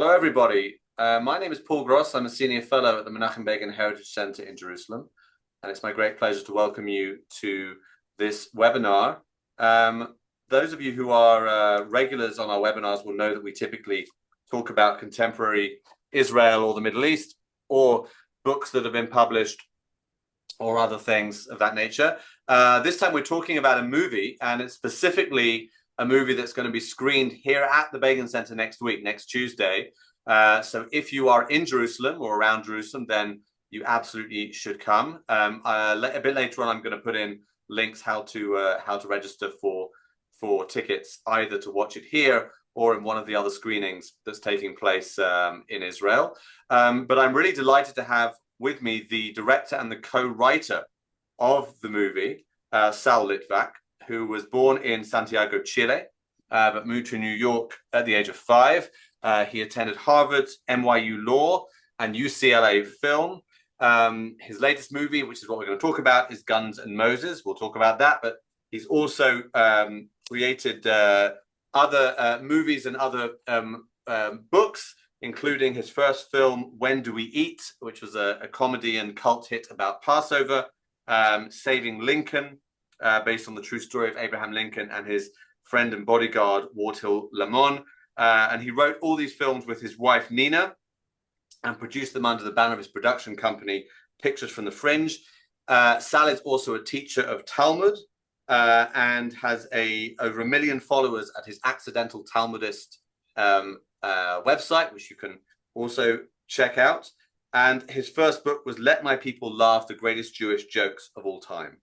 Hello, everybody. My name is Paul Gross. I'm a senior fellow at the Menachem Begin Heritage Center in Jerusalem, and it's my great pleasure to welcome you to this webinar. Those of you who are regulars on our webinars will know that we typically talk about contemporary Israel or the Middle East, or books that have been published, or other things of that nature. This time we're talking about a movie, and it's specifically a movie that's going to be screened here at the Begin Center next week, next Tuesday. So if you are in Jerusalem or around Jerusalem, then you absolutely should come. A bit later on, I'm going to put in links how to register for tickets, either to watch it here or in one of the other screenings that's taking place in Israel. But I'm really delighted to have with me the director and the co-writer of the movie, Sal Litvak, who was born in Santiago, Chile, but moved to New York at the age of 5. He attended Harvard, NYU Law, and UCLA Film. His latest movie, which is what we're going to talk about, is Guns and Moses. We'll talk about that, but he's also created other movies and other books, including his first film, When Do We Eat?, which was a comedy and cult hit about Passover, Saving Lincoln, based on the true story of Abraham Lincoln and his friend and bodyguard, Ward Hill Lamon. And he wrote all these films with his wife, Nina, and produced them under the banner of his production company, Pictures from the Fringe. Sal is also a teacher of Talmud and has over 1 million followers at his Accidental Talmudist website, which you can also check out. And his first book was Let My People Laugh, the Greatest Jewish Jokes of All Time.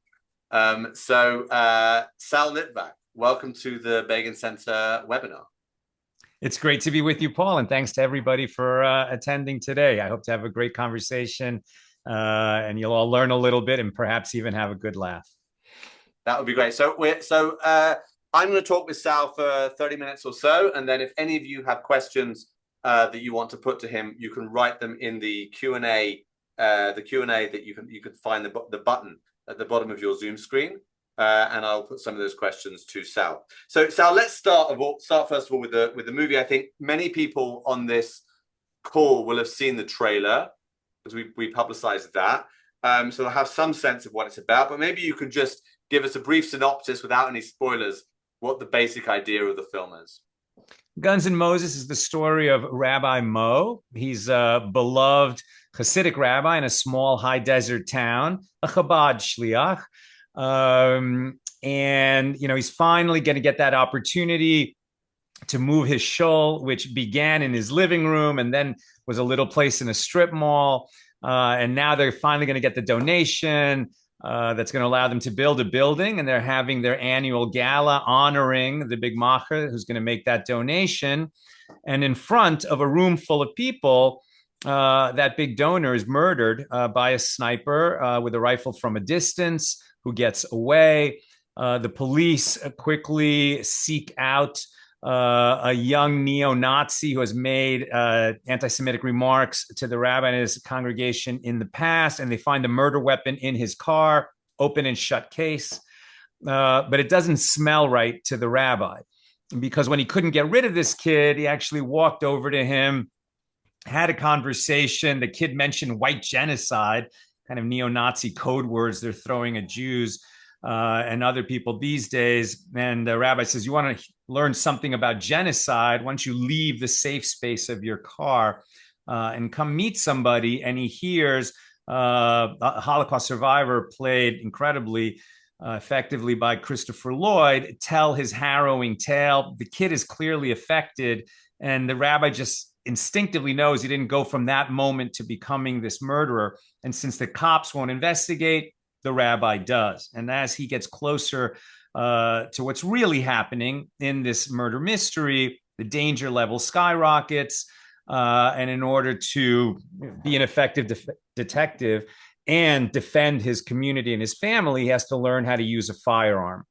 Sal Litvak, welcome to the Begin Center webinar. It's great to be with you, Paul, and thanks to everybody for attending today. I hope to have a great conversation, and you'll all learn a little bit and perhaps even have a good laugh. That would be great. So I'm going to talk with Sal for 30 minutes or so, and then if any of you have questions that you want to put to him, you can write them in the Q&A. The Q&A that you can find the button at the bottom of your Zoom screen, and I'll put some of those questions to Sal. So Sal, let's start first of all with the movie. I think many people on this call will have seen the trailer because we publicized that, so they'll have some sense of what it's about. But maybe you could just give us a brief synopsis without any spoilers, what the basic idea of the film is. Guns and Moses is the story of Rabbi Mo. He's a beloved Hasidic rabbi in a small high desert town, a Chabad shliach. And, he's finally going to get that opportunity to move his shul, which began in his living room and then was a little place in a strip mall. And now they're finally going to get the donation that's going to allow them to build a building. And they're having their annual gala honoring the big macher who's going to make that donation. And in front of a room full of people, that big donor is murdered by a sniper with a rifle from a distance, who gets away. The police quickly seek out a young neo-Nazi who has made anti-Semitic remarks to the rabbi and his congregation in the past, and they find a murder weapon in his car, open and shut case. But it doesn't smell right to the rabbi, because when he couldn't get rid of this kid, he actually walked over to him, had a conversation. The kid mentioned white genocide, kind of neo-Nazi code words they're throwing at Jews and other people these days. And the rabbi says, you want to learn something about genocide? Why don't you leave the safe space of your car and come meet somebody? And he hears a Holocaust survivor, played incredibly effectively by Christopher Lloyd, tell his harrowing tale. The kid is clearly affected, and the rabbi just instinctively knows he didn't go from that moment to becoming this murderer. And since the cops won't investigate, the rabbi does. And as he gets closer to what's really happening in this murder mystery, the danger level skyrockets. And in order to be an effective detective and defend his community and his family, he has to learn how to use a firearm.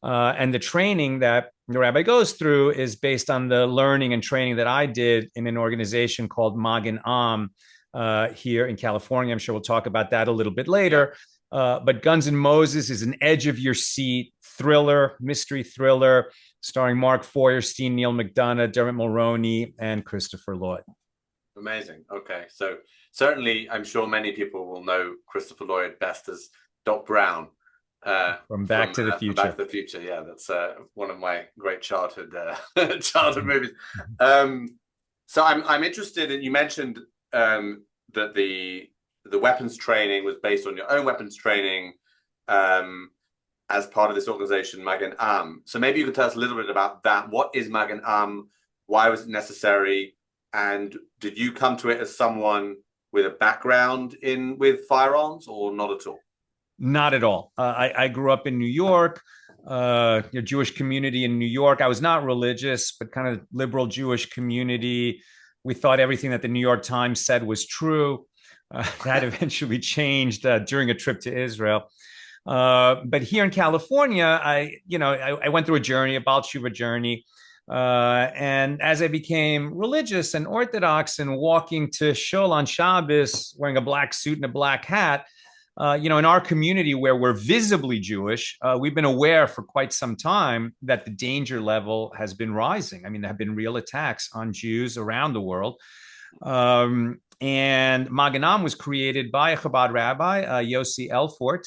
And the training that the rabbi goes through is based on the learning and training that I did in an organization called Magen Am here in California. I'm sure we'll talk about that a little bit later. But Guns N' Moses is an edge of your seat thriller, mystery thriller, starring Mark Feuerstein, Neil McDonough, Dermot Mulroney, and Christopher Lloyd. Amazing. Okay, so certainly, I'm sure many people will know Christopher Lloyd best as Doc Brown From Back to the from Back Future. to the Future. Yeah, that's one of my great childhood childhood movies. So I'm interested in, you mentioned that the weapons training was based on your own weapons training as part of this organization, Magen Am. So maybe you could tell us a little bit about that. What is Magen Am? Why was it necessary? And did you come to it as someone with a background in with firearms, or not at all? Not at all. I grew up in New York, a Jewish community in New York. I was not religious, but kind of liberal Jewish community. We thought everything that the New York Times said was true. That eventually changed during a trip to Israel. But here in California, I went through a journey, a Baal Tshuva journey. And as I became religious and Orthodox and walking to shul on Shabbos, wearing a black suit and a black hat, in our community where we're visibly Jewish, we've been aware for quite some time that the danger level has been rising. I mean, there have been real attacks on Jews around the world. And Magen Am was created by a Chabad rabbi, Yossi Elfort,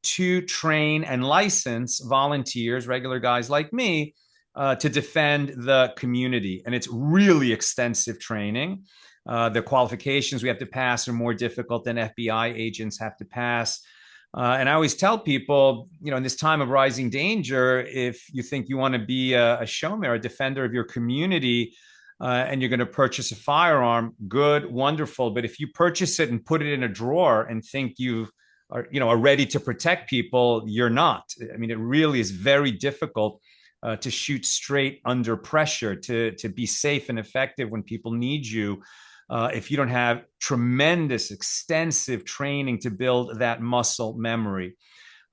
to train and license volunteers, regular guys like me, to defend the community. And it's really extensive training. The qualifications we have to pass are more difficult than FBI agents have to pass. And I always tell people, in this time of rising danger, if you think you want to be a shomer, a defender of your community, and you're going to purchase a firearm, good, wonderful. But if you purchase it and put it in a drawer and think you are ready to protect people, you're not. I mean, it really is very difficult to shoot straight under pressure, to be safe and effective when people need you, if you don't have tremendous, extensive training to build that muscle memory.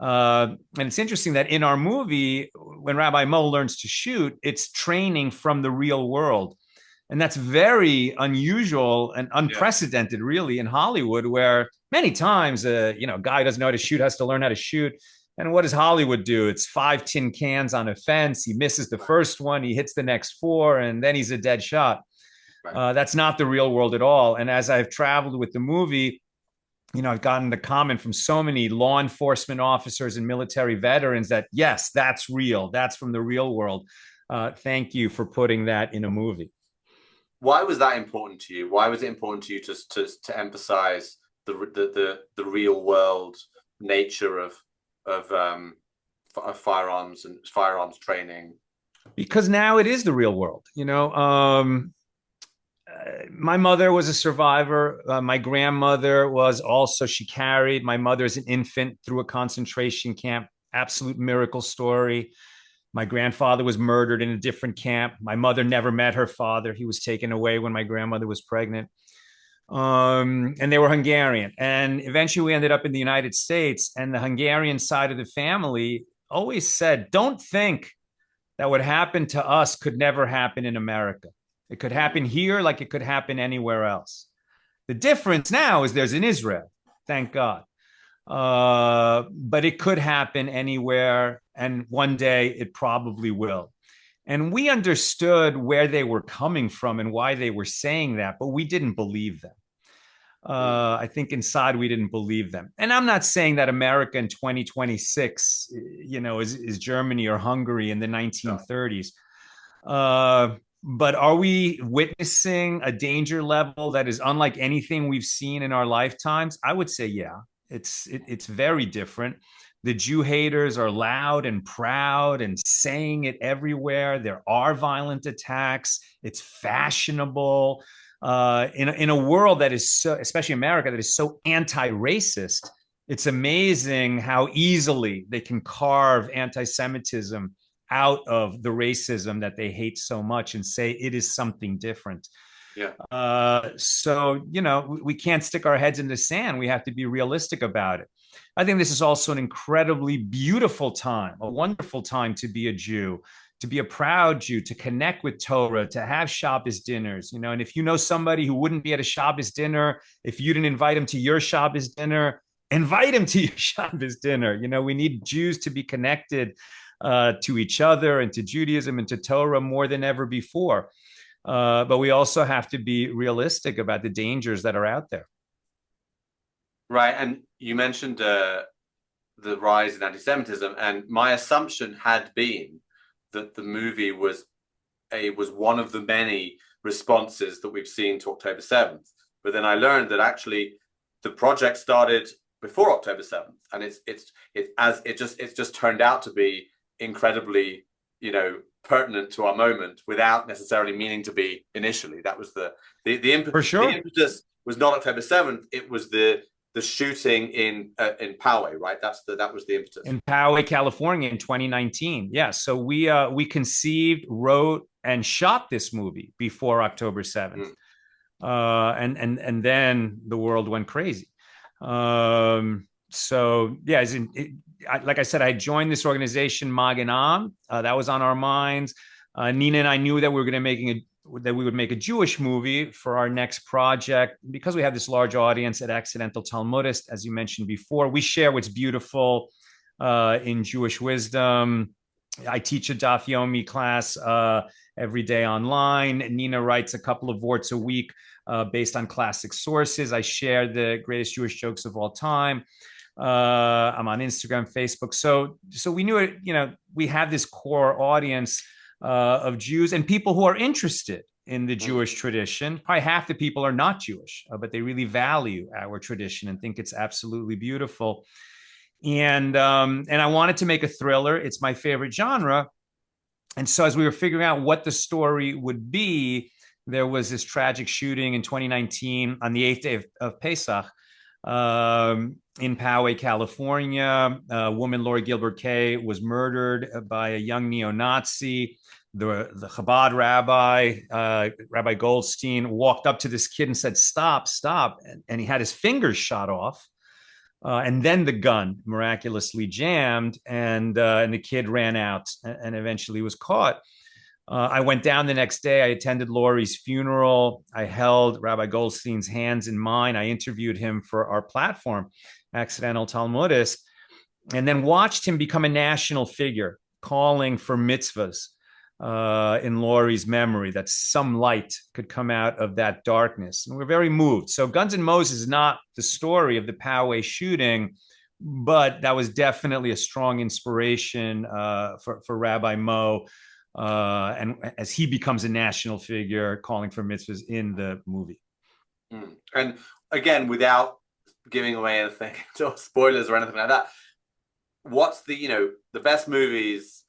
And it's interesting that in our movie, when Rabbi Mo learns to shoot, it's training from the real world. And that's very unusual and unprecedented, really, in Hollywood, where many times a guy doesn't know how to shoot, has to learn how to shoot. And what does Hollywood do? It's 5 tin cans on a fence. He misses the first one, he hits the next 4, and then he's a dead shot. Right. That's not the real world at all. And as I've traveled with the movie, I've gotten the comment from so many law enforcement officers and military veterans that, yes, that's real. That's from the real world. Thank you for putting that in a movie. Why was that important to you? Why was it important to you to emphasize the real world nature of firearms and firearms training? Because now it is the real world. My mother was a survivor. My grandmother was also, she carried my mother as an infant through a concentration camp. Absolute miracle story. My grandfather was murdered in a different camp. My mother never met her father. He was taken away when my grandmother was pregnant. And they were Hungarian. And eventually we ended up in the United States. And the Hungarian side of the family always said, don't think that what happened to us could never happen in America. It could happen here like it could happen anywhere else. The difference now is there's in Israel, thank God. But it could happen anywhere, and one day it probably will. And we understood where they were coming from and why they were saying that, but we didn't believe them. I think inside we didn't believe them. And I'm not saying that America in 2026, is Germany or Hungary in the 1930s. But are we witnessing a danger level that is unlike anything we've seen in our lifetimes? I would say, yeah, it's very different. The Jew haters are loud and proud and saying it everywhere. There are violent attacks. It's fashionable. In a world that is so, especially America, that is so anti-racist, it's amazing how easily they can carve anti-Semitism out of the racism that they hate so much and say it is something different. Yeah. So, we can't stick our heads in the sand. We have to be realistic about it. I think this is also an incredibly beautiful time, a wonderful time to be a Jew, to be a proud Jew, to connect with Torah, to have Shabbos dinners, and if you know somebody who wouldn't be at a Shabbos dinner, if you didn't invite him to your Shabbos dinner, invite him to your Shabbos dinner. We need Jews to be connected to each other and to Judaism and to Torah more than ever before. But we also have to be realistic about the dangers that are out there. Right. And you mentioned the rise in anti-Semitism, and my assumption had been that the movie was one of the many responses that we've seen to October 7th. But then I learned that actually the project started before October 7th, and it's just turned out to be incredibly, pertinent to our moment without necessarily meaning to be initially. That was the impetus. For sure. The impetus was not October 7th. It was the shooting in Poway, right? That was the impetus. In Poway, California, in 2019. Yeah. So we conceived, wrote, and shot this movie before October 7th. And then the world went crazy. So yeah, like I said, I joined this organization, Magen Am. That was on our minds. Nina and I knew that we were going to that we would make a Jewish movie for our next project because we have this large audience at Accidental Talmudist, as you mentioned before. We share what's beautiful in Jewish wisdom. I teach a Daf Yomi class every day online. Nina writes a couple of words a week based on classic sources. I share the greatest Jewish jokes of all time. I'm on Instagram, Facebook. So we knew it. We have this core audience of Jews and people who are interested in the Jewish tradition. Probably half the people are not Jewish, but they really value our tradition and think it's absolutely beautiful. And I wanted to make a thriller. It's my favorite genre. And so as we were figuring out what the story would be, there was this tragic shooting in 2019 on the 8th day of Pesach in Poway, California. Woman, Lori Gilbert Kay, was murdered by a young neo-Nazi. The Chabad rabbi, Rabbi Goldstein, walked up to this kid and said, "Stop, stop." And he had his fingers shot off. And then the gun miraculously jammed, and the kid ran out and eventually was caught. I went down the next day. I attended Lori's funeral. I held Rabbi Goldstein's hands in mine. I interviewed him for our platform, Accidental Talmudist, and then watched him become a national figure, calling for mitzvahs in Lori's memory, that some light could come out of that darkness. And we're very moved. So Guns N' Moses is not the story of the Poway shooting, but that was definitely a strong inspiration for Rabbi Mo. And as he becomes a national figure calling for mitzvahs in the movie. And again, without giving away anything, or spoilers or anything like that, what's the best movies,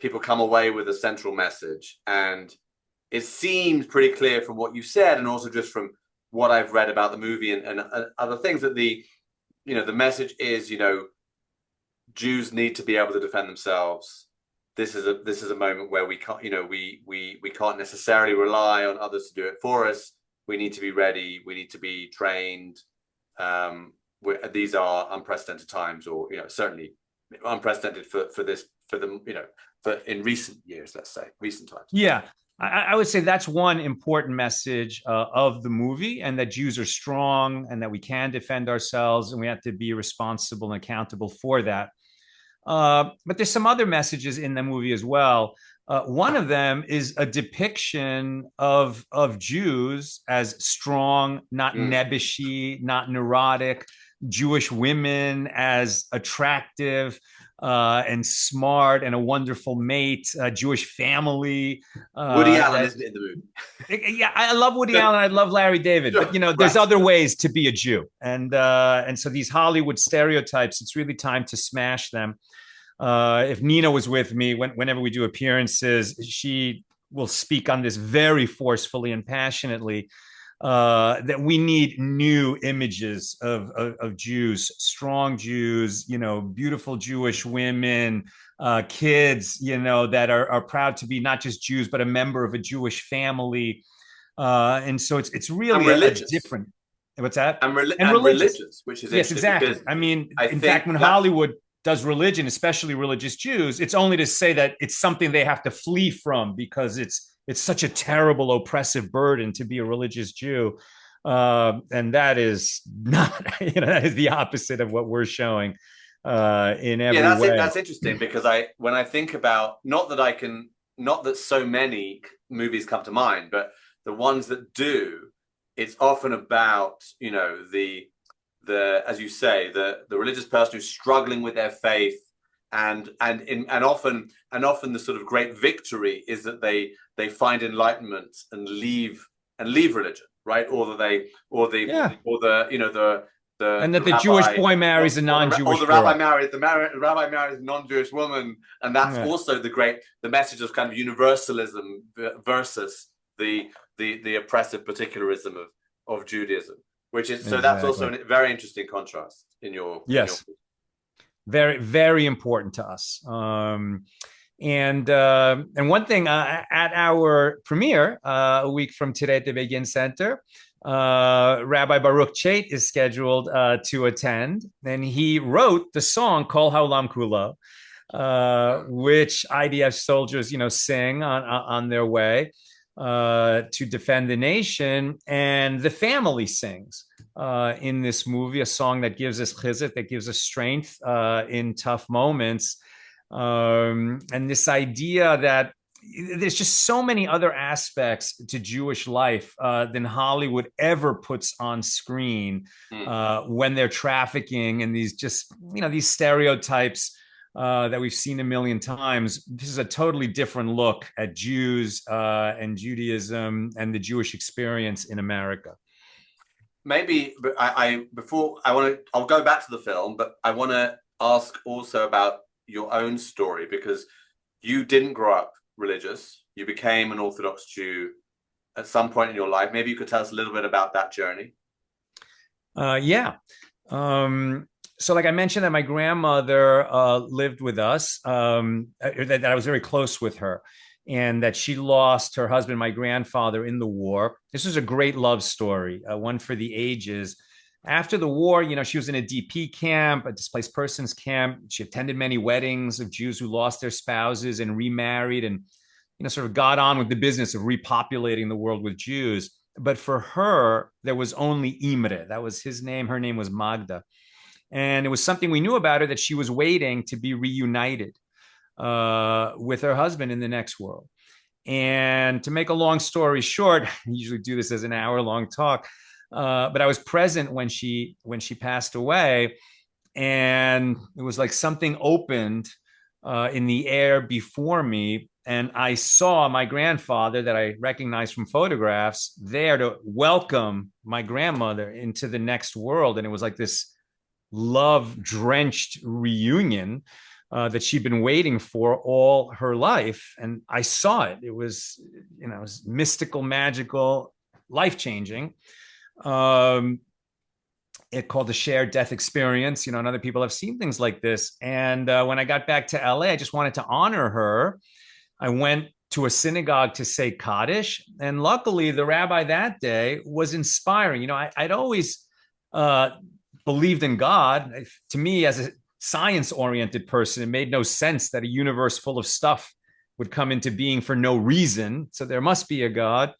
people come away with a central message, and it seems pretty clear from what you said, and also just from what I've read about the movie and other things, that the message is, Jews need to be able to defend themselves. This is a moment where we can't, we can't necessarily rely on others to do it for us. We need to be ready. We need to be trained. These are unprecedented times, or certainly unprecedented for in recent years, let's say, recent times. Yeah, I would say that's one important message of the movie, and that Jews are strong and that we can defend ourselves, and we have to be responsible and accountable for that. But there's some other messages in the movie as well. One of them is a depiction of Jews as strong, not nebbishy, not neurotic, Jewish women as attractive and smart and a wonderful mate, Jewish family. Woody Allen isn't in the movie. Yeah, I love Woody Allen. I love Larry David. But there's other ways to be a Jew, and so these Hollywood stereotypes, it's really time to smash them. If Nina was with me, whenever we do appearances, she will speak on this very forcefully and passionately. That we need new images of Jews, strong Jews, beautiful Jewish women, kids, that are proud to be not just Jews, but a member of a Jewish family. And so it's really a different. What's that? And religious, which is yes, exactly. I mean, in fact, when Hollywood does religion, especially religious Jews, it's only to say that it's something they have to flee from because it's such a terrible, oppressive burden to be a religious Jew. And that is not, that is the opposite of what we're showing in Yeah, every that's it. way. That's interesting because when I think about, not that so many movies come to mind, but the ones that do, it's often about, as you say, the religious person who's struggling with their faith, and often the sort of great victory is that they find enlightenment and leave religion, right? Or that they Yeah. or And the that the Jewish rabbi boy marries a or non-Jewish the rabbi girl. married the rabbi marries a non-Jewish woman, and that's Yeah, also the message of kind of universalism versus the oppressive particularism of Judaism, which is so that's also exactly. a very interesting contrast in your. Yes. Very, very important to us. And one thing at our premiere a week from today at the Begin Center, Rabbi Baruch Chait is scheduled to attend, and he wrote the song "Kol Haolam Kulo," which IDF soldiers, sing on their way to defend the nation, and the family sings in this movie a song that gives us chizuk, that gives us strength in tough moments, and this idea that there's just so many other aspects to Jewish life than Hollywood ever puts on screen when they're trafficking and these stereotypes that we've seen a million times. This is a totally different look at Jews and Judaism and the Jewish experience in America. Maybe, but I'll go back to the film, but I want to ask also about your own story, because you didn't grow up religious. You became an Orthodox Jew at some point in your life. Maybe you could tell us a little bit about that journey. Yeah. So like I mentioned, that my grandmother lived with us, that I was very close with her, and that she lost her husband, my grandfather, in the war. This was a great love story, one for the ages. After the war, she was in a DP camp, a displaced persons camp. She attended many weddings of Jews who lost their spouses and remarried, and sort of got on with the business of repopulating the world with Jews. But for her, there was only Imre. That was his name. Her name was Magda. And it was something we knew about her, that she was waiting to be reunited with her husband in the next world. And to make a long story short, I usually do this as an hour-long talk, but I was present when she passed away, and it was like something opened in the air before me, and I saw my grandfather, that I recognized from photographs, there to welcome my grandmother into the next world. And it was like this love-drenched reunion that she'd been waiting for all her life. And I saw it. It was, it was mystical, magical, life-changing. It called the shared death experience, and other people have seen things like this. And when I got back to LA, I just wanted to honor her. I went to a synagogue to say Kaddish, and luckily the rabbi that day was inspiring. I'd always believed in God. To me, as a science-oriented person, it made no sense that a universe full of stuff would come into being for no reason. So there must be a God.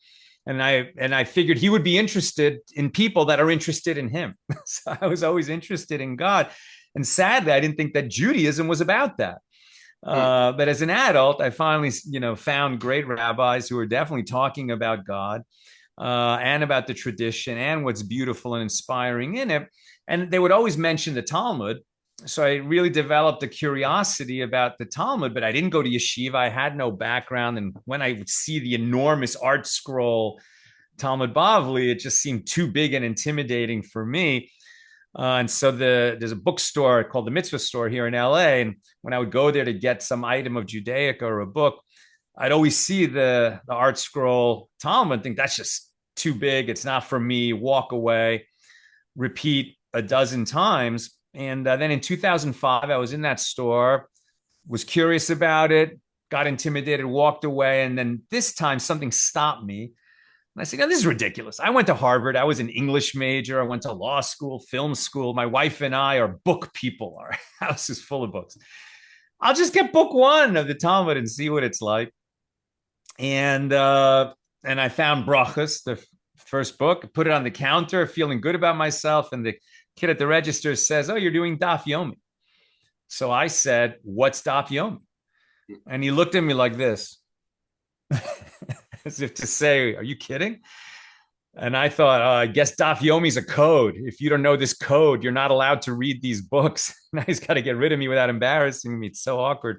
And I figured he would be interested in people that are interested in him. So I was always interested in God. And sadly, I didn't think that Judaism was about that. But as an adult, I finally, found great rabbis who were definitely talking about God and about the tradition and what's beautiful and inspiring in it. And they would always mention the Talmud. So I really developed a curiosity about the Talmud, but I didn't go to yeshiva. I had no background. And when I would see the enormous art scroll Talmud Bavli, it just seemed too big and intimidating for me. And so there's a bookstore called the Mitzvah Store here in LA. And when I would go there to get some item of Judaica or a book, I'd always see the art scroll Talmud and think that's just too big. It's not for me. Walk away, repeat a dozen times. And then in 2005, I was in that store, was curious about it, got intimidated, walked away. And then this time something stopped me. And I said, this is ridiculous. I went to Harvard. I was an English major. I went to law school, film school. My wife and I are book people. Our house is full of books. I'll just get book one of the Talmud and see what it's like. And I found brachas, the first book, put it on the counter, feeling good about myself. And the kid at the register says, "Oh, you're doing Daf Yomi." So I said, "What's Daf Yomi?" And he looked at me like this, as if to say, "Are you kidding?" And I thought, I guess Daf Yomi is a code. If you don't know this code, you're not allowed to read these books. Now he's got to get rid of me without embarrassing me. It's so awkward.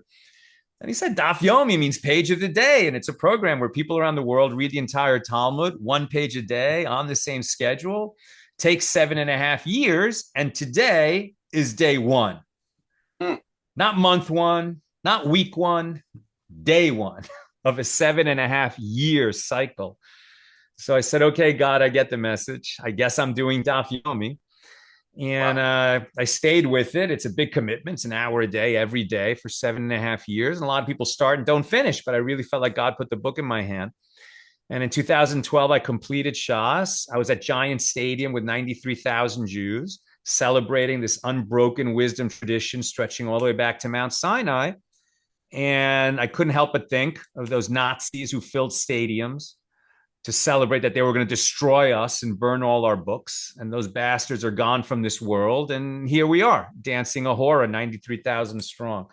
And he said, Daf Yomi means page of the day. And it's a program where people around the world read the entire Talmud, 1 page a day on the same schedule. Takes 7.5 years. And today is day one. Not month one, not week one, day one of a 7.5 year cycle. So I said, okay, God, I get the message. I guess I'm doing Daf Yomi. And I stayed with it. It's a big commitment. It's an hour a day, every day for 7.5 years. And a lot of people start and don't finish, but I really felt like God put the book in my hand. And in 2012, I completed Shas. I was at Giant Stadium with 93,000 Jews, celebrating this unbroken wisdom tradition stretching all the way back to Mount Sinai. And I couldn't help but think of those Nazis who filled stadiums to celebrate that they were going to destroy us and burn all our books. And those bastards are gone from this world. And here we are, dancing a hora, 93,000 strong.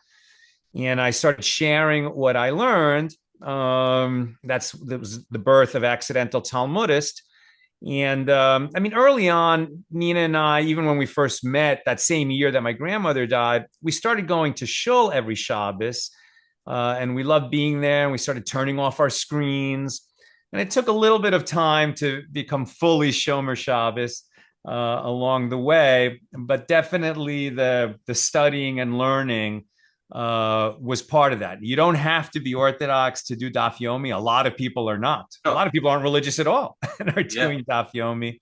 And I started sharing what I learned. That was the birth of Accidental Talmudist. And I mean, early on, Nina and I, even when we first met that same year that my grandmother died, we started going to shul every Shabbos. And we loved being there. And we started turning off our screens. And it took a little bit of time to become fully Shomer Shabbos along the way, but definitely the studying and learning was part of that. You don't have to be Orthodox to do Daf Yomi. A lot of people are not. A lot of people aren't religious at all and are doing Daf Yomi.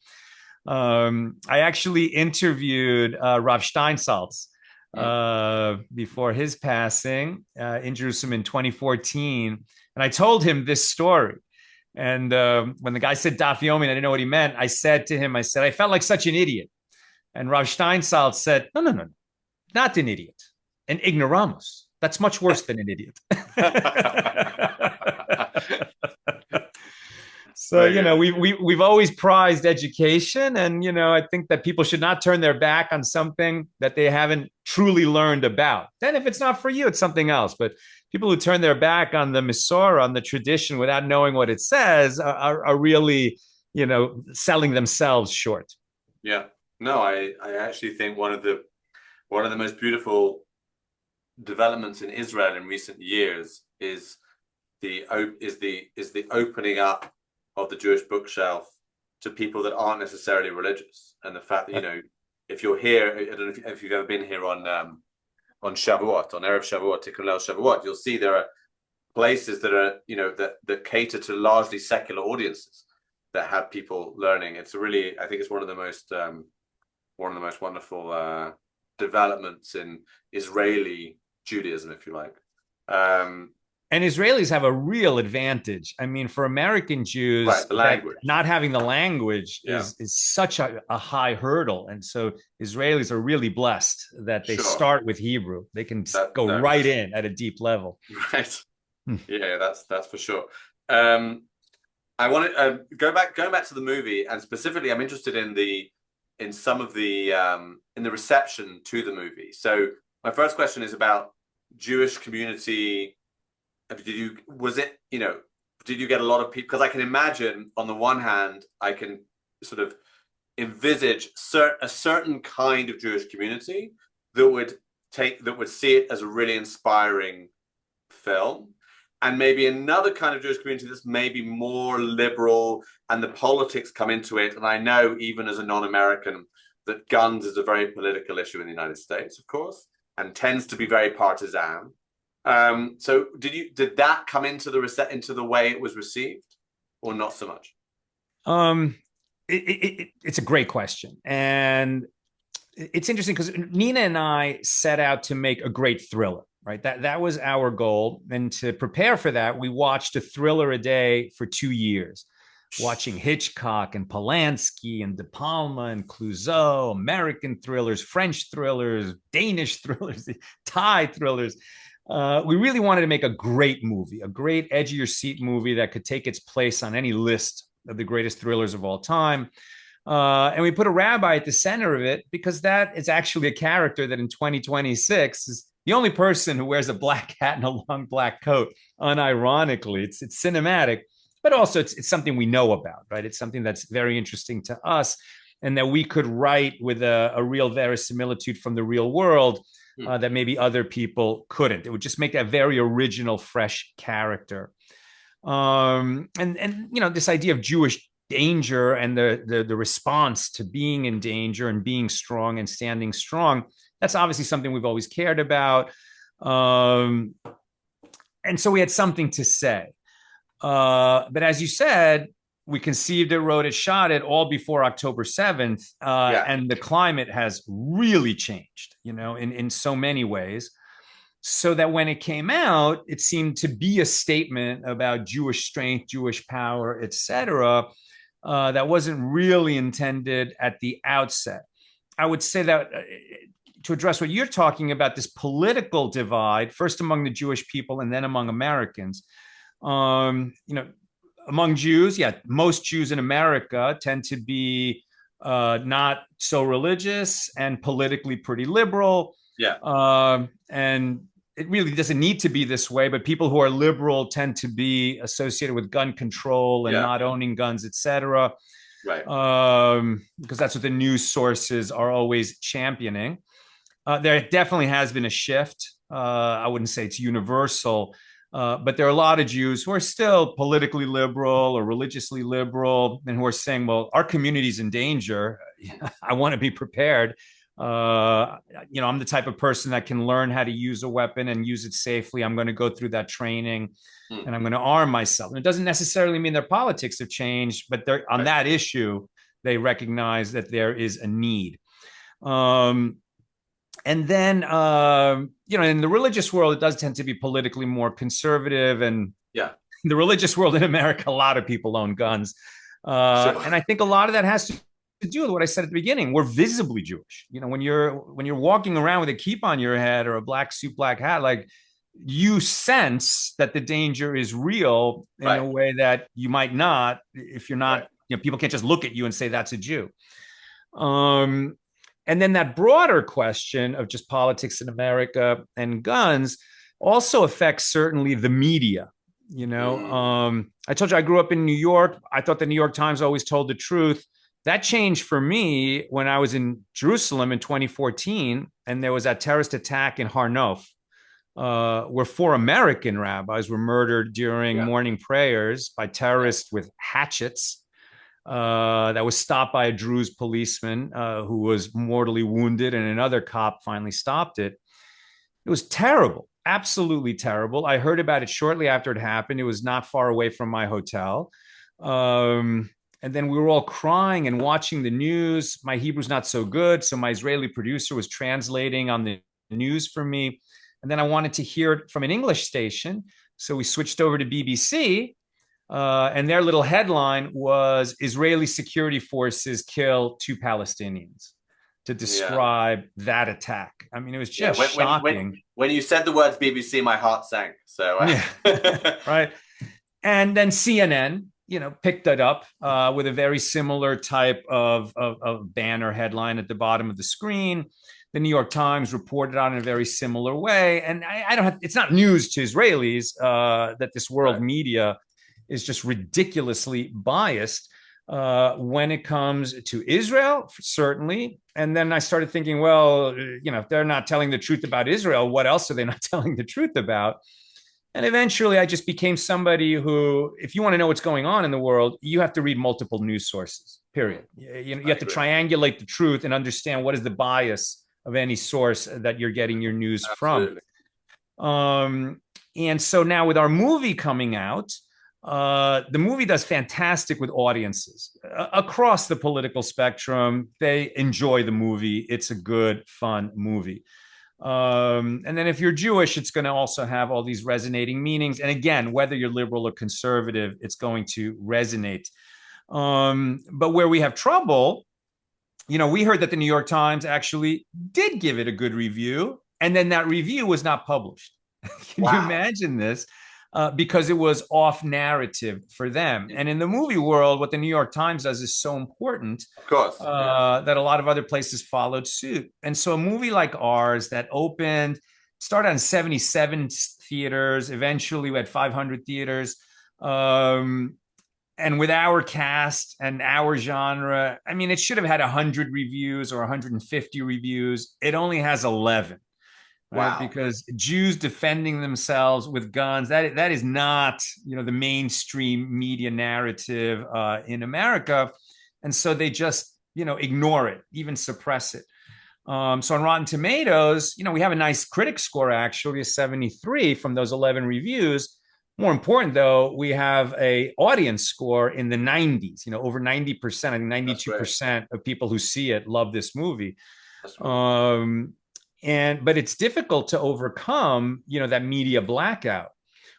I actually interviewed Rav Steinsaltz before his passing in Jerusalem in 2014, and I told him this story. And when the guy said Daf Yomi, and I didn't know what he meant, I said to him, I felt like such an idiot. And Rav Steinsaltz said, no, not an idiot, an ignoramus. That's much worse than an idiot. So, you know, we've always prized education. And, you know, I think that people should not turn their back on something that they haven't truly learned about. Then if it's not for you, it's something else. But people who turn their back on the Masorah, on the tradition without knowing what it says are really, you know, selling themselves short. Yeah. No, I actually think one of the most beautiful developments in Israel in recent years is the opening up of the Jewish bookshelf to people that aren't necessarily religious, and the fact that, you know, if you're here, I don't know if you've ever been here on Shavuot, on Erev Shavuot, Tikkun Leil Shavuot, you'll see there are places that are, you know, that cater to largely secular audiences that have people learning. It's really, I think it's one of the most wonderful developments in Israeli Judaism, if you like. And Israelis have a real advantage. I mean, for American Jews, right, the language. Not having the language is such a high hurdle. And so Israelis are really blessed that they start with Hebrew. They can go right in at a deep level. Right. Yeah, that's for sure. I want to going back to the movie, and specifically, I'm interested in the reception to the movie. So my first question is about Jewish community. Did you get a lot of people? Because I can imagine, on the one hand, I can sort of envisage a certain kind of Jewish community that would see it as a really inspiring film, and maybe another kind of Jewish community that's maybe more liberal, and the politics come into it. And I know, even as a non-American, that guns is a very political issue in the United States, of course, and tends to be very partisan. So did that come into the way it was received, or not so much? It's a great question. And it's interesting because Nina and I set out to make a great thriller, right? That was our goal. And to prepare for that, we watched a thriller a day for 2 years, watching Hitchcock and Polanski and De Palma and Clouseau, American thrillers, French thrillers, Danish thrillers, Thai thrillers. We really wanted to make a great movie, a great edge of your seat movie that could take its place on any list of the greatest thrillers of all time. And we put a rabbi at the center of it because that is actually a character that in 2026 is the only person who wears a black hat and a long black coat. Unironically, it's cinematic, but also it's something we know about, right? It's something that's very interesting to us, and that we could write with a real verisimilitude from the real world that maybe other people couldn't. It would just make that very original, fresh character. And this idea of Jewish danger and the response to being in danger and being strong and standing strong, that's obviously something we've always cared about. And so we had something to say. But as you said, we conceived it, wrote it, shot it all before October 7th. And the climate has really changed, in so many ways. So that when it came out, it seemed to be a statement about Jewish strength, Jewish power, etc. That wasn't really intended at the outset. I would say that to address what you're talking about, this political divide, first among the Jewish people and then among Americans, among Jews, most Jews in America tend to be not so religious and politically pretty liberal. And it really doesn't need to be this way, but people who are liberal tend to be associated with gun control and not owning guns, etc. Right. Because that's what the news sources are always championing. There definitely has been a shift. I wouldn't say it's universal, but there are a lot of Jews who are still politically liberal or religiously liberal and who are saying, well, our community's in danger. I want to be prepared. I'm the type of person that can learn how to use a weapon and use it safely. I'm going to go through that training and I'm going to arm myself. And it doesn't necessarily mean their politics have changed, but on that issue, they recognize that there is a need. And then, in the religious world, it does tend to be politically more conservative. And in the religious world in America, a lot of people own guns. And I think a lot of that has to do with what I said at the beginning. We're visibly Jewish. When you're walking around with a kippah on your head or a black suit, black hat, like you sense that the danger is real in a way that you might not if you're not. People can't just look at you and say that's a Jew. And then that broader question of just politics in America and guns also affects certainly the media. I told you I grew up in New York. I thought the New York Times always told the truth. That changed for me when I was in Jerusalem in 2014, and there was that terrorist attack in Har Nof, where 4 American rabbis were murdered during morning prayers by terrorists with hatchets. That was stopped by a Druze policeman who was mortally wounded, and another cop finally stopped it. It was terrible, absolutely terrible. I heard about it shortly after it happened. It was not far away from my hotel. And then we were all crying and watching the news. My Hebrew's not so good, so my Israeli producer was translating on the news for me. And then I wanted to hear it from an English station, so we switched over to BBC. And their little headline was Israeli security forces kill 2 Palestinians to describe that attack. I mean, it was just shocking. When you said the words BBC, my heart sank. So right. And then CNN, picked it up with a very similar type of banner headline at the bottom of the screen. The New York Times reported on it in a very similar way. And it's not news to Israelis that this world media is just ridiculously biased when it comes to Israel, certainly. And then I started thinking, well, if they're not telling the truth about Israel, what else are they not telling the truth about? And eventually I just became somebody who, if you want to know what's going on in the world, you have to read multiple news sources, period. You have to triangulate the truth and understand what is the bias of any source that you're getting your news from. And so now with our movie coming out, the movie does fantastic with audiences across the political spectrum. They enjoy the movie. It's a good, fun movie. And then if you're Jewish, it's going to also have all these resonating meanings. And again, whether you're liberal or conservative, it's going to resonate. But where we have trouble, we heard that the New York Times actually did give it a good review, and then that review was not published. Can you imagine this? because it was off narrative for them. And in the movie world, what the New York Times does is so important Of course, that a lot of other places followed suit. And so a movie like ours that started on 77 theaters, eventually we had 500 theaters. And with our cast and our genre, I mean, it should have had 100 reviews or 150 reviews. It only has 11. Right? wow, Because Jews defending themselves with guns, that is not, the mainstream media narrative in America. And so they just, ignore it, even suppress it. So on Rotten Tomatoes, we have a nice critic score, actually, a 73 from those 11 reviews. More important, though, we have a audience score in the 90s, over 90%, I think 92% of people who see it love this movie. But it's difficult to overcome, that media blackout.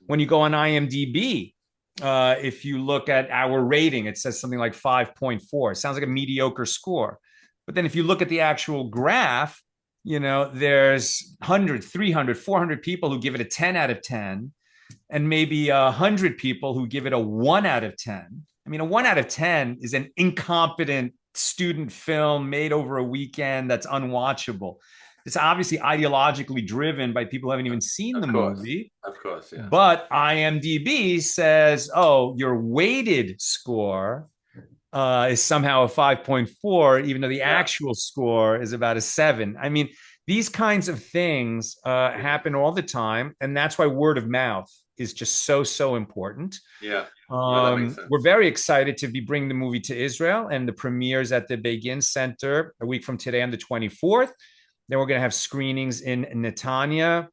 When you go on IMDb, if you look at our rating, it says something like 5.4. It sounds like a mediocre score. But then if you look at the actual graph, there's 100, 300, 400 people who give it a 10 out of 10, and maybe 100 people who give it a 1 out of 10. I mean, a 1 out of 10 is an incompetent student film made over a weekend that's unwatchable. It's obviously ideologically driven by people who haven't even seen the movie. Of course, yeah. But IMDb says, oh, your weighted score is somehow a 5.4, even though the actual score is about a 7. I mean, these kinds of things happen all the time. And that's why word of mouth is just so important. Yeah. We're very excited to be bringing the movie to Israel, and the premieres at the Begin Center a week from today on the 24th. Then we're going to have screenings in Netanya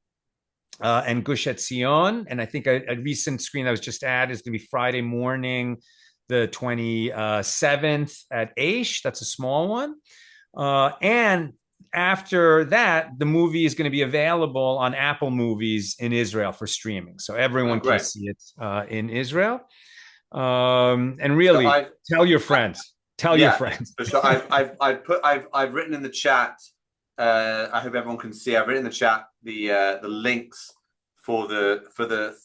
and Gush Etzion. And I think a recent screen that was just added is going to be Friday morning, the 27th at Aish. That's a small one. And after that, the movie is going to be available on Apple Movies in Israel for streaming. So everyone can see it in Israel. And really, tell your friends. Tell your friends. For sure. I've written in the chat. I hope everyone can see. I've written in the chat the links for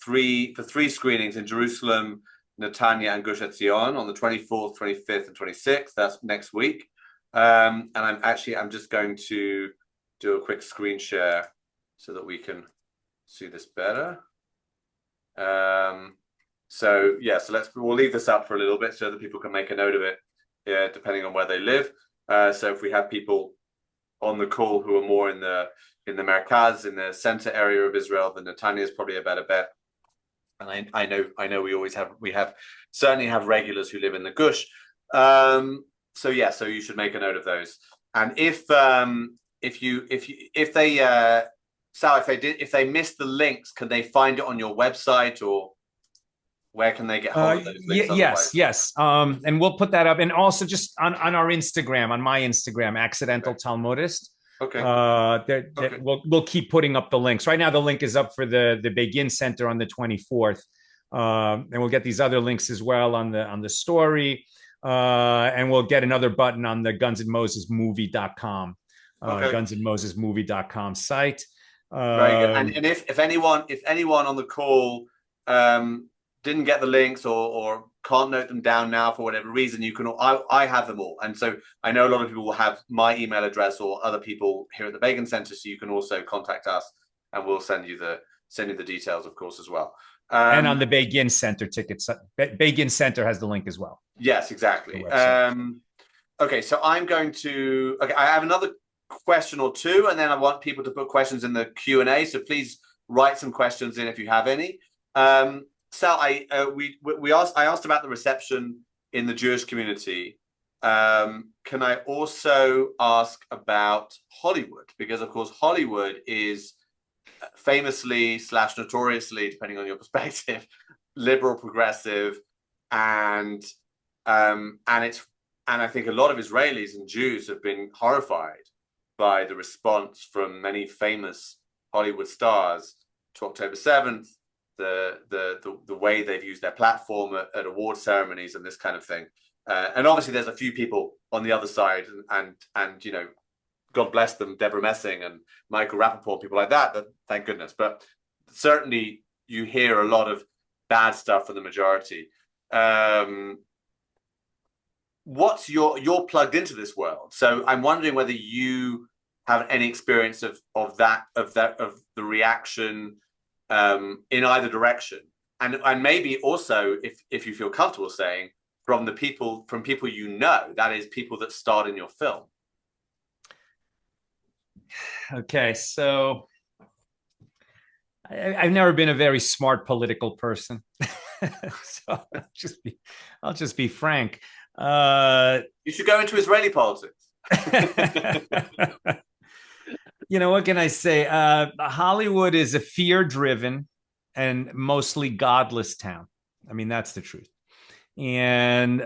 three screenings in Jerusalem, Netanya, and Gush Etzion on the 24th, 25th, and 26th. That's next week. And I'm just going to do a quick screen share so that we can see this better. So we'll leave this up for a little bit so that people can make a note of it, depending on where they live. So if we have people on the call who are more in the Merkaz, in the center area of Israel, then Netanya is probably a better bet. And I know we certainly have regulars who live in the Gush. So you should make a note of those. And if they missed the links, can they find it on your website, or where can they get hold of those links? Yes. And we'll put that up. And also just on our Instagram, on my Instagram, Accidental Talmudist. Okay. We'll keep putting up the links. Right now, the link is up for the Begin Center on the 24th. And we'll get these other links as well on the story. And we'll get another button on the gunsandmosesmovie.com, gunsandmosesmovie.com site. Very good. And if anyone on the call didn't get the links or can't note them down now for whatever reason, I have them all. And so I know a lot of people will have my email address or other people here at the Begin Center, so you can also contact us and we'll send you the details, of course, as well. And on the Begin Center tickets, Begin Center has the link as well. Yes, exactly. Okay, so I have another question or two, and then I want people to put questions in the Q&A. So please write some questions in if you have any. Sal, I asked about the reception in the Jewish community. Can I also ask about Hollywood? Because of course Hollywood is famously / notoriously, depending on your perspective, liberal, progressive, and I think a lot of Israelis and Jews have been horrified by the response from many famous Hollywood stars to October 7th, the way they've used their platform at award ceremonies and this kind of thing. And obviously there's a few people on the other side, and God bless them, Deborah Messing and Michael Rappaport, people like that, thank goodness. But certainly you hear a lot of bad stuff for the majority. What's you're plugged into this world, so I'm wondering whether you have any experience of the reaction in either direction, and maybe also if you feel comfortable saying from people that is people that starred in your film. Okay, so I've never been a very smart political person, so I'll just be frank. You should go into Israeli politics. What can I say? Hollywood is a fear-driven and mostly godless town. I mean, that's the truth. And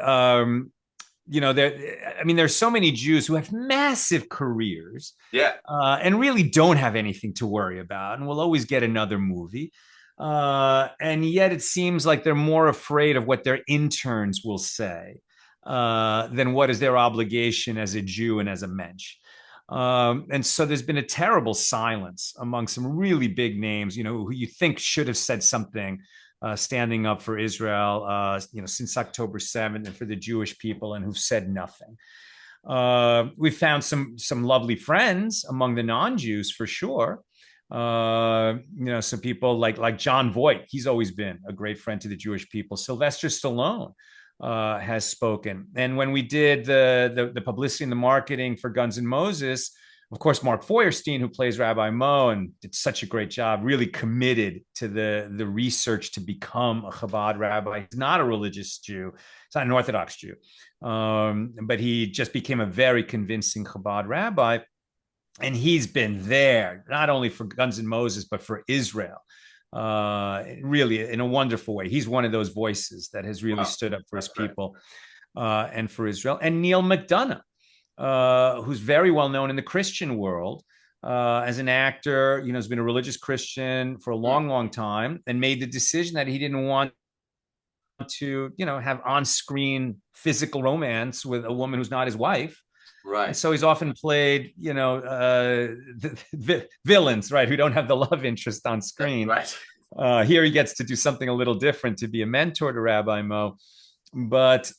there's so many Jews who have massive careers, and really don't have anything to worry about, and will always get another movie. And yet, it seems like they're more afraid of what their interns will say than what is their obligation as a Jew and as a mensch. And so there's been a terrible silence among some really big names, who you think should have said something, standing up for Israel, since October 7th and for the Jewish people, and who've said nothing. We found some lovely friends among the non-Jews for sure. Some people like John Voight. He's always been a great friend to the Jewish people. Sylvester Stallone has spoken. And when we did the publicity and the marketing for Guns N' Moses, of course, Mark Feuerstein, who plays Rabbi Mo and did such a great job, really committed to the research to become a Chabad rabbi. He's not a religious Jew. He's not an Orthodox Jew. But he just became a very convincing Chabad rabbi. And he's been there, not only for Guns N' Moses, but for Israel. Really in a wonderful way. He's one of those voices that has really stood up for his people and for Israel. And Neil McDonough, who's very well known in the Christian world as an actor, has been a religious Christian for a long, long time, and made the decision that he didn't want to, have on-screen physical romance with a woman who's not his wife. Right. And so he's often played, villains, right, who don't have the love interest on screen. Right. Here he gets to do something a little different, to be a mentor to Rabbi Mo. But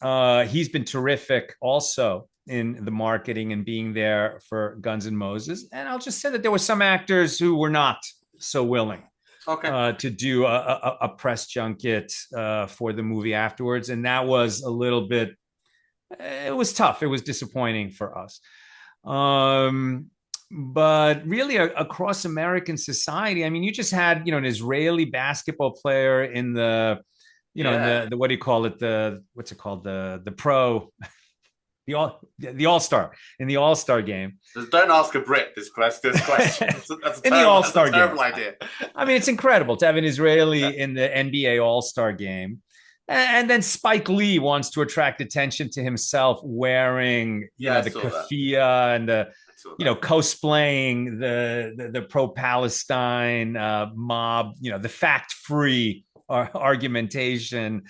he's been terrific also in the marketing and being there for Guns N' Moses. And I'll just say that there were some actors who were not so willing to do a press junket for the movie afterwards. And that was a little bit, it was tough. It was disappointing for us. But really across American society, I mean, you just had, an Israeli basketball player in the, in the what do you call it? What's it called? The pro, the All-Star, in the All-Star game. Just don't ask a Brit this question. That's in the All-Star game. Terrible idea. I mean, it's incredible to have an Israeli in the NBA All-Star game. And then Spike Lee wants to attract attention to himself wearing, the keffiyeh and the, cosplaying the pro-Palestine mob, the fact-free argumentation,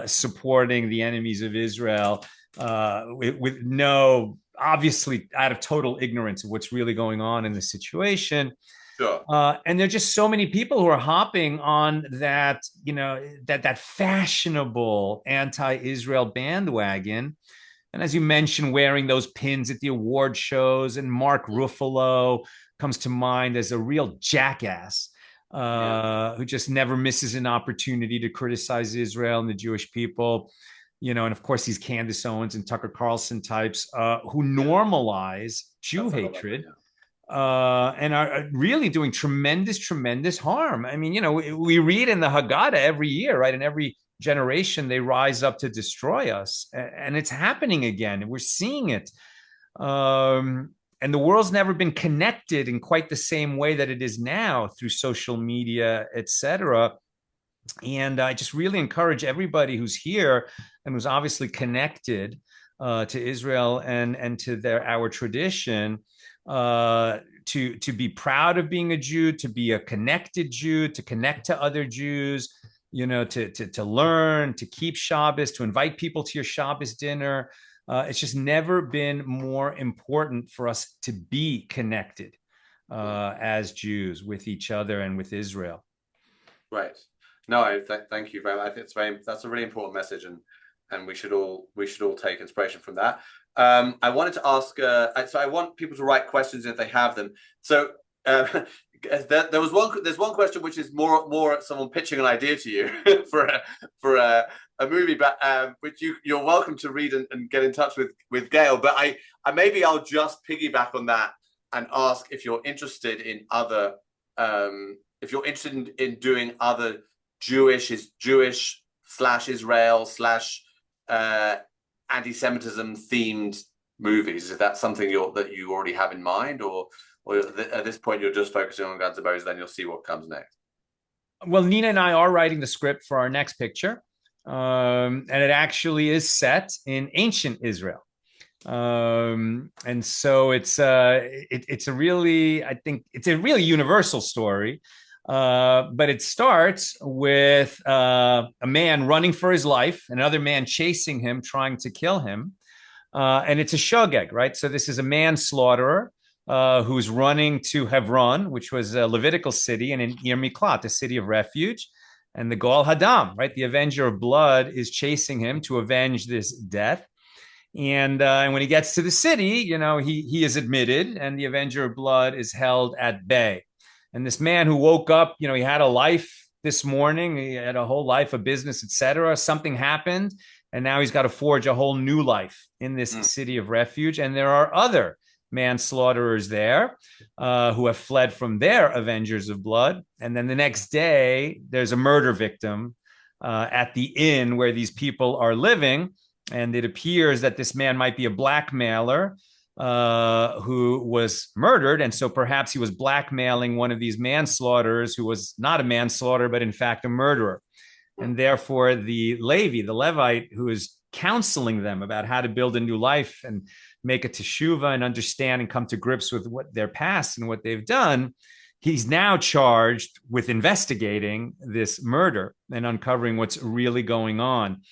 supporting the enemies of Israel, with no, obviously out of total ignorance of what's really going on in the situation. Sure. And there are just so many people who are hopping on that, that fashionable anti-Israel bandwagon. And as you mentioned, wearing those pins at the award shows, and Mark Ruffalo comes to mind as a real jackass who just never misses an opportunity to criticize Israel and the Jewish people. And of course, these Candace Owens and Tucker Carlson types who normalize Jew hatred. And are really doing tremendous harm. I mean, we read in the Haggadah every year, right? In every generation, they rise up to destroy us. And it's happening again. We're seeing it. And the world's never been connected in quite the same way that it is now through social media, etc. And I just really encourage everybody who's here and who's obviously connected to Israel and to our tradition, to be proud of being a Jew, to be a connected Jew, to connect to other Jews, to learn, to keep Shabbos, to invite people to your Shabbos dinner. It's just never been more important for us to be connected as Jews with each other and with Israel. Right. No, thank you very much. I think that's a really important message, and we should all take inspiration from that. I wanted to ask, so I want people to write questions if they have them. So uh, there's one question which is more someone pitching an idea to you for a movie, but which you're welcome to read and get in touch with Gail. But I maybe I'll just piggyback on that and ask if you're interested in other if you're interested in doing other Jewish slash Israel slash anti-Semitism themed movies. Is that something that you already have in mind, or at this point you're just focusing on Guns N' Roses? Then you'll see what comes next. Well, Nina and I are writing the script for our next picture, and it actually is set in ancient Israel. And so it's a really, I think it's a really universal story. But it starts with a man running for his life, another man chasing him, trying to kill him. And it's a shogeg, right? So this is a manslaughterer who's running to Hebron, which was a Levitical city, and in Ir Miklat, a city of refuge. And the Goal Hadam, right? The avenger of blood is chasing him to avenge this death. And when he gets to the city, he is admitted, and the avenger of blood is held at bay. And this man who woke up, he had a life this morning, he had a whole life of business, etc. Something happened, and now he's got to forge a whole new life in this city of refuge. And there are other manslaughterers there who have fled from their avengers of blood. And then the next day, there's a murder victim at the inn where these people are living. And it appears that this man might be a blackmailer who was murdered. And so perhaps he was blackmailing one of these manslaughterers who was not a manslaughter, but in fact a murderer. And therefore the Levite, who is counseling them about how to build a new life and make a teshuvah and understand and come to grips with what their past and what they've done, he's now charged with investigating this murder and uncovering what's really going on.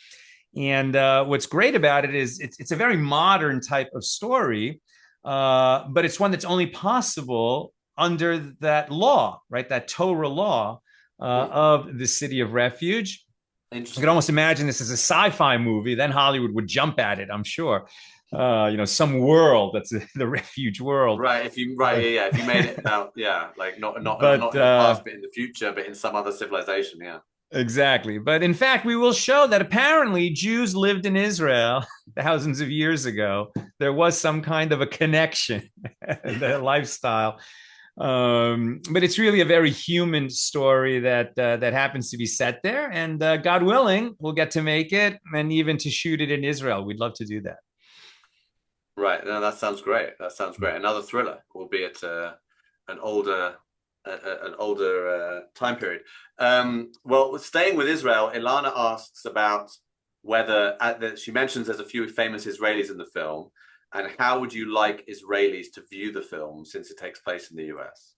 And what's great about it is it's a very modern type of story, but it's one that's only possible under that law, right? That Torah law of the city of refuge. You could almost imagine this as a sci-fi movie. Then Hollywood would jump at it, I'm sure. Some world that's the refuge world. Right. If you made it about, like not in the past, but in the future, but in some other civilization, yeah. Exactly. But in fact, we will show that apparently Jews lived in Israel thousands of years ago. There was some kind of a connection, the lifestyle. But it's really a very human story that happens to be set there. And God willing, we'll get to make it and even to shoot it in Israel. We'd love to do that. Right. No, that sounds great. Another thriller, albeit an older time period. Well, staying with Israel, Ilana asks about whether she mentions there's a few famous Israelis in the film, and how would you like Israelis to view the film since it takes place in the US?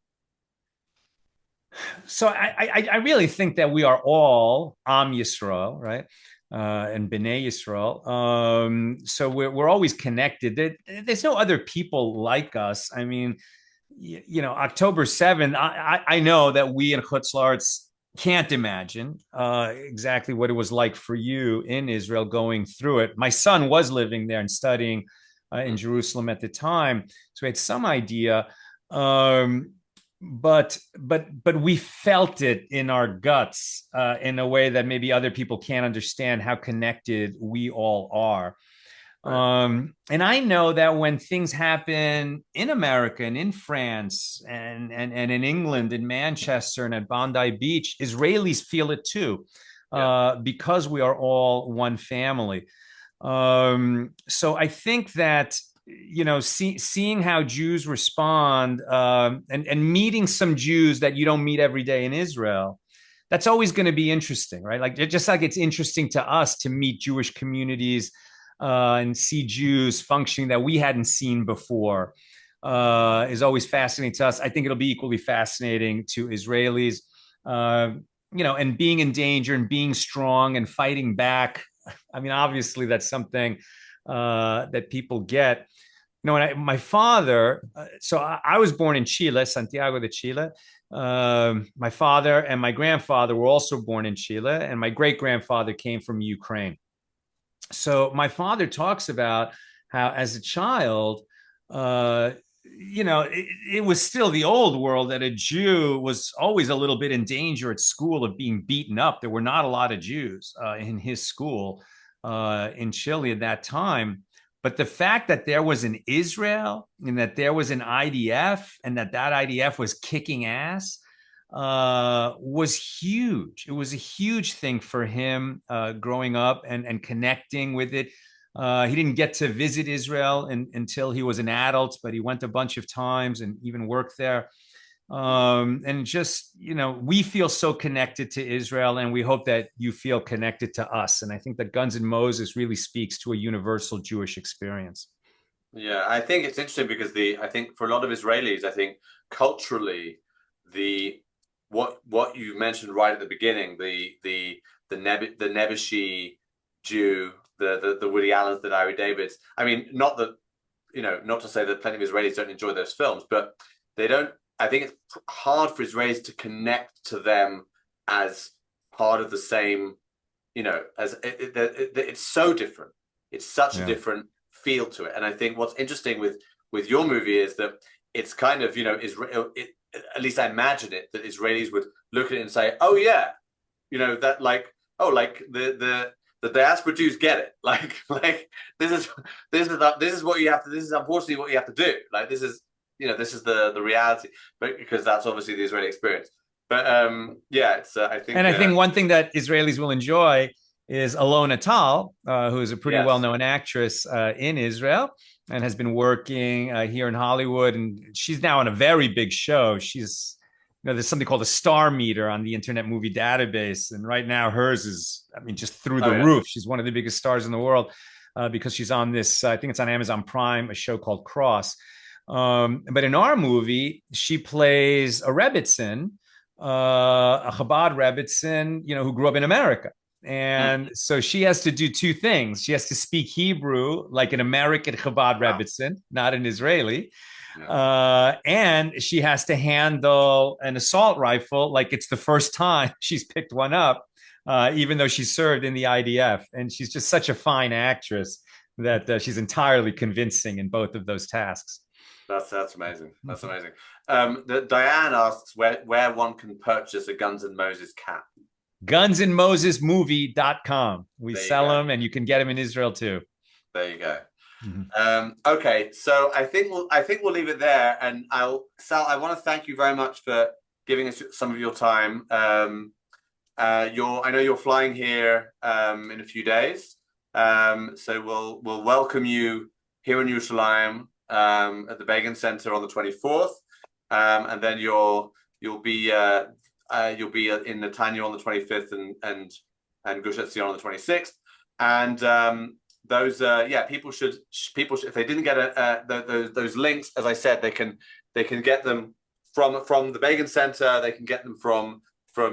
So I really think that we are all Am Yisrael, right? And B'nai Yisrael. So we're always connected. There's no other people like us. I mean, October 7th, I know that we in Chutz La'aretz can't imagine exactly what it was like for you in Israel going through it. My son was living there and studying in Jerusalem at the time, so we had some idea. But we felt it in our guts in a way that maybe other people can't understand how connected we all are. And I know that when things happen in America and in France and in England, in Manchester and at Bondi Beach, Israelis feel it too, because we are all one family. So I think that, seeing how Jews respond and meeting some Jews that you don't meet every day in Israel, that's always going to be interesting, right? Like, just like it's interesting to us to meet Jewish communities and see Jews functioning that we hadn't seen before is always fascinating to us. I think it'll be equally fascinating to Israelis, and being in danger and being strong and fighting back. I mean, obviously that's something that people get. When my father, so I was born in Chile, Santiago de Chile, My father and my grandfather were also born in Chile, and my great grandfather came from Ukraine. So my father talks about how, as a child, uh, it was still the old world that a Jew was always a little bit in danger at school of being beaten up. There were not a lot of Jews in his school in Chile at that time. But the fact that there was an Israel and that there was an IDF and that IDF was kicking ass was huge. It was a huge thing for him growing up and connecting with it. He didn't get to visit Israel until he was an adult, but he went a bunch of times and even worked there. And just, we feel so connected to Israel, and we hope that you feel connected to us. And I think that Guns N' Moses really speaks to a universal Jewish experience. Yeah, I think it's interesting because I think for a lot of Israelis, I think culturally, the what you mentioned right at the beginning, the Nebuchadnezzar Jew, the Woody Allens, the Larry Davids. I mean, not that not to say that plenty of Israelis don't enjoy those films, but they don't. I think it's hard for Israelis to connect to them as part of the same. It's so different. It's such a different feel to it, and I think what's interesting with your movie is that it's kind of Israel. At least I imagine it that Israelis would look at it and say, "Oh yeah, that like the diaspora Jews get it. Like this is what you have to. This is unfortunately what you have to do. Like this is the reality, but because that's obviously the Israeli experience. But yeah, it's I think. And I think one thing that Israelis will enjoy is Alona Tal, who is a pretty well-known actress in Israel and has been working here in Hollywood. And she's now on a very big show. She's, there's something called a star meter on the Internet Movie Database. And right now hers is, I mean, just through the roof. She's one of the biggest stars in the world because she's on this, I think it's on Amazon Prime, a show called Cross. But in our movie, she plays a Rebbitzin, a Chabad Rebbitzin, who grew up in America. And so she has to do two things. She has to speak Hebrew like an American Chabad Rebbitzin, not an Israeli. And she has to handle an assault rifle like it's the first time she's picked one up, even though she served in the IDF. And she's just such a fine actress that she's entirely convincing in both of those tasks. That's amazing. That's amazing. Diane asks where one can purchase a Guns N' Moses cap. GunsNMosesMovie.com. We sell them, and you can get them in Israel too. There you go. Okay, so I think we'll leave it there. And Sal, I want to thank you very much for giving us some of your time. I know you're flying here in a few days. So we'll welcome you here in Yerushalayim at the Begin Center on the 24th, and then you'll be in Netanya on the 25th and Gush Etzion on the 26th. And those people should if they didn't get those links, as I said, they can get them from the Begin Center. They can get them from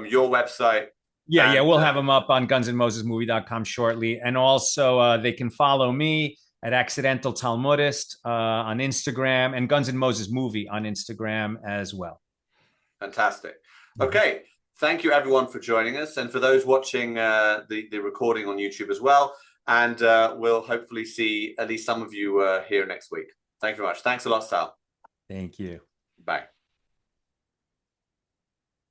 your website. Yeah, we'll have them up on gunsandmosesmovie.com shortly. And also they can follow me at Accidental Talmudist on Instagram, and Guns N' Moses Movie on Instagram as well. Fantastic. Okay. Thank you everyone for joining us, and for those watching the recording on YouTube as well. And we'll hopefully see at least some of you here next week. Thank you very much. Thanks a lot, Sal. Thank you. Bye.